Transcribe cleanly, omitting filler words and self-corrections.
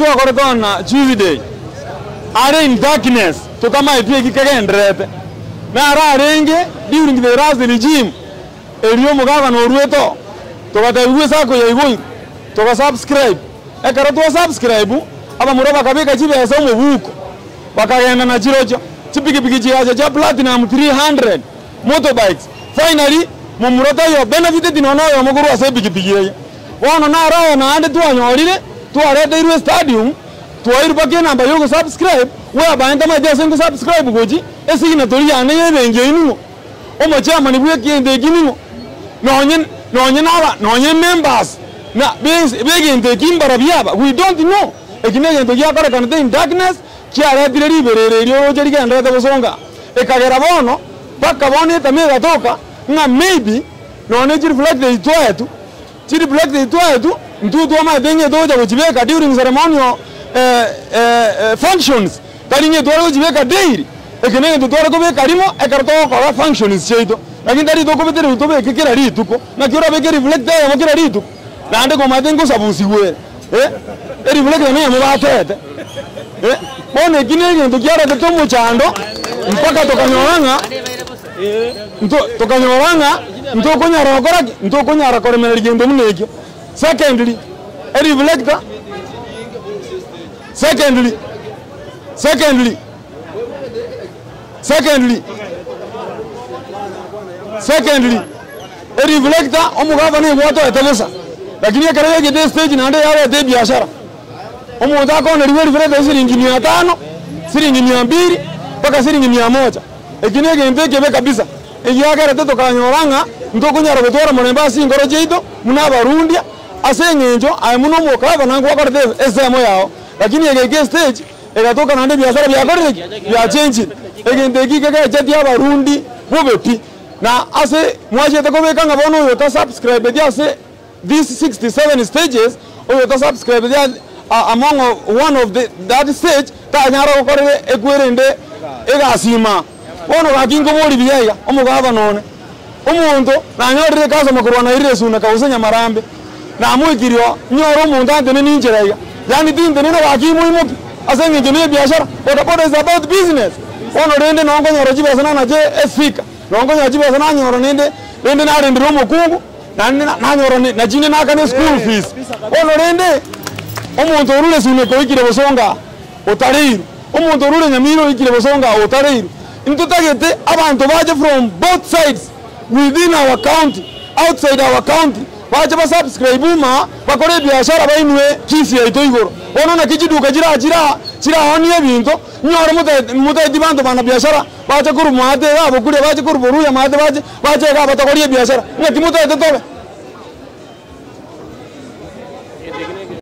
akore kona Tuesday are in darkness to kama ipie kikagendrete na ararenge during the last regime elio mugaga no rueto to batawiwe sako ya igoi to ka subscribe ekara to subscribe aba muroba kabika chibesa mu buko bakagenda na chirocho chipikipiki chiaje cha platinum 300 motorbikes finally mumurota yo benefited no yo muguru ase pikipiki ye wono na rayo na ande tuanyorire tuarete irwe stadium tuairu bakie namba yo subscribe we baenda ma jese ngo subscribe goji esigina tori yane yebenge inu omo chama ni bwe kiende kinimo nonye members na begende kimbara byaba we don't know ekinege ndo yakora kanete in darkness kiara direri berere ryo jeri ganda bosonga ekagera bono paka bone tamega toka nga maybe none jiri reflect itoetu jiri reflect itoetu ntutu ama denye doja kujibeka during ceremonial functions tarinye dore kujibeka daily ekinege ndo dore kubeka rimo ekarto ko functions cheito lakini dari doko betere utobe kekera rituko na kiora beke reflect ya mokera rituko na ande ko madengo sabusiwe reflect na yamo batete bone kinege ndo kiara de tomo chando mpaka tokanyoranga tokanyoranga ntokonyara okoraki ntokonyara koremera rigendo munekyo secondly reflector secondly reflector omugava ne woto etebesa lakini akarege gede stage na ande yale de biashara omuntu akona riwe reflector shilingi 500 shilingi 200 mpaka shilingi 100 ekinege mpeke kabisa iyagara teto kanyoranga ntokunyara gutwara munemba singoro jeito muna barundia asengenjo amuno mukava nangu wakorete esemo yao lakini egege stage egatoka nande biashara byakorege bya change egende kike jeti abarundi bobeti na ase mwajete kobeka ngabono yo ta subscribe dia ase these 67 stages oyo ta subscribe dia among one of that stage ta nyara okorere ekwerende egasima wono gakingo bori biyaya omugaba none umuntu nanyorire kaza makurwana iresuna kausenya marambe na muikirio nyoro umuntu ante ninjeraga yani tinde nino gakimu imoki asenge jene biashara boda is about business wono rende nongo nyoro jibesana na je efika nongo nyoro jibesana nyoro rende na rende romo kungu na nyoro na jine na kane school fees wono rende umuntu urule sune ko ikire bosonga otariru umuntu urule nyamiro ikire bosonga otariru intutagete abantu baje from both sides within our county outside our county baje ba subscribe ma bakore biashara bainwe kisi ya itoigoro ono na kijiduka jira honi ebinto nyoro muta dibanto bana biashara baje kuru mate abo kure baje kuru boruya mate baje ga batakori biashara ngati muta tobe